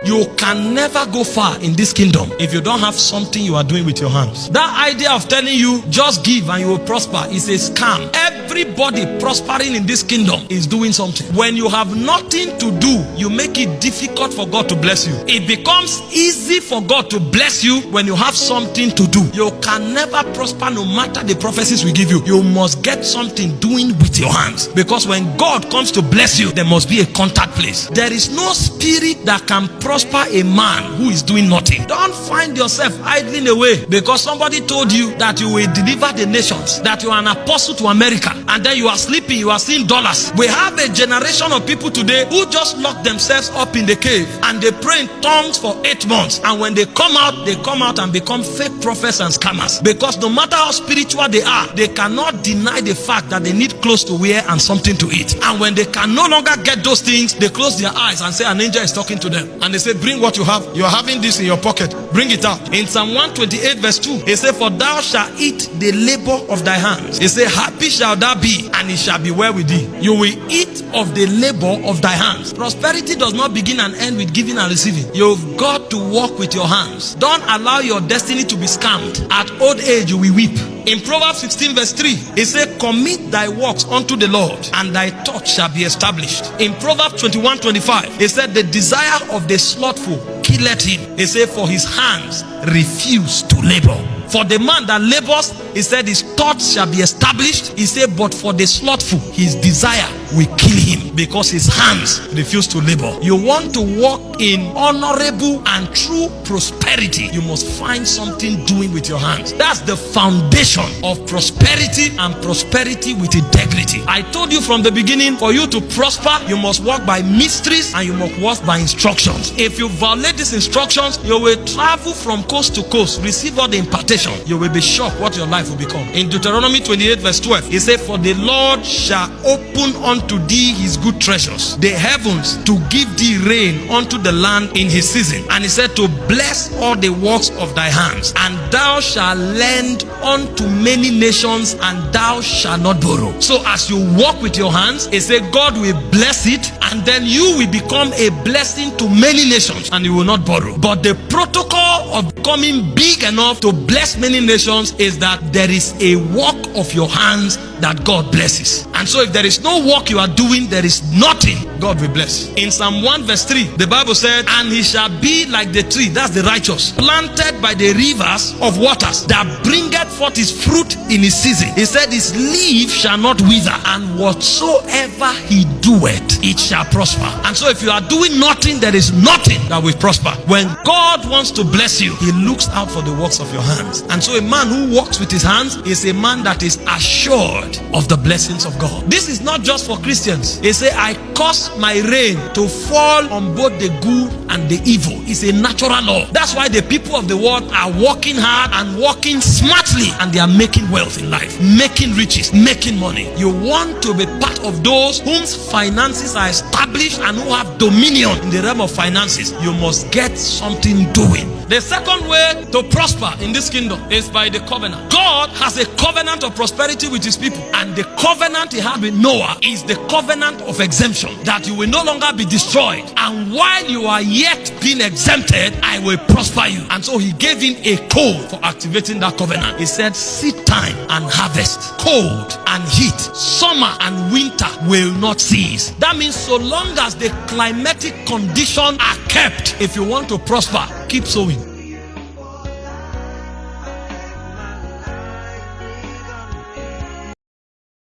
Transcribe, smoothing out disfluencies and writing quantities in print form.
You can never go far in this kingdom if you don't have something you are doing with your hands. That idea of telling you just give and you will prosper is a scam. Everybody prospering in this kingdom is doing something. When you have nothing to do, you make it difficult for God to bless you. It becomes easy for God to bless you when you have something to do. You can never prosper no matter the prophecies we give you. You must get something doing with your hands, because when God comes to bless you, there must be a contact place. There is no spirit that can prosper a man who is doing nothing. Don't find yourself idling away because somebody told you that you will deliver the nations, that you are an apostle to America, and then you are sleeping, you are seeing dollars. We have a generation of people today who just lock themselves up in the cave and they pray in tongues for 8 months, and when they come out and become fake prophets and scammers, because no matter how spiritual they are, they cannot deny the fact that they need clothes to wear and something to eat. And when they can no longer get those things, they close their eyes and say an angel is talking to them, and they say, bring what you have. You are having this in your pocket, bring it out. In Psalm 128 verse 2, it says, for thou shalt eat the labor of thy hands. It says, happy shall thou be, and it shall be well with thee. You will eat of the labor of thy hands. Prosperity does not begin and end with giving and receiving. You've got to work with your hands. Don't allow your destiny to be scammed. At old age you will weep. In Proverbs 16 verse 3, it says, commit thy works unto the Lord, and thy thoughts shall be established. In Proverbs 21:25, it said, the desire of the slothful killeth him. It said, for his hands refuse to labor. For the man that labors, he said, his thoughts shall be established. He said, but for the slothful, his desire will kill him, because his hands refuse to labor. You want to walk in honorable and true prosperity, you must find something doing with your hands. That's the foundation of prosperity, and prosperity with integrity. I told you from the beginning, for you to prosper, you must walk by mysteries and you must walk by instructions. If you violate these instructions, you will travel from coast to coast, receive all the impartation. You will be shocked what your life will become. In Deuteronomy 28 verse 12, it said, for the Lord shall open unto thee his good treasures, the heavens, to give thee rain unto the land in his season. And he said, to bless all the works of thy hands, and thou shalt lend unto many nations, and thou shalt not borrow. So as you walk with your hands, it said God will bless it, and then you will become a blessing to many nations, and you will not borrow. But the protocol of becoming big enough to bless many nations is that there is a work of your hands that God blesses. And so if there is no work you are doing, there is nothing God will bless. In Psalm 1 verse 3, the Bible said, and he shall be like the tree, that's the righteous, planted by the rivers of waters, that bringeth forth his fruit in his season. He said, his leaf shall not wither, and whatsoever he doeth, it shall prosper. And so if you are doing nothing, there is nothing that will prosper. When God wants to bless you, he looks out for the works of your hands. And so a man who walks with his hands is a man that is assured of the blessings of God. This is not just for Christians. They say, I cause my rain to fall on both the good and the evil. It's a natural law. That's why the people of the world are working hard and working smartly, and they are making wealth in life, making riches, making money. You want to be part of those whose finances are established and who have dominion in the realm of finances. You must get something doing. The second way to prosper in this kingdom is by the covenant. God has a covenant of prosperity with his people, and the covenant he had with Noah is the covenant of exemption, that you will no longer be destroyed, and while you are yet being exempted, I will prosper you. And so he gave him a code for activating that covenant. He said, seed time and harvest, cold and heat, summer and winter will not cease. That means so long as the climatic conditions are kept, if you want to prosper, keep sowing.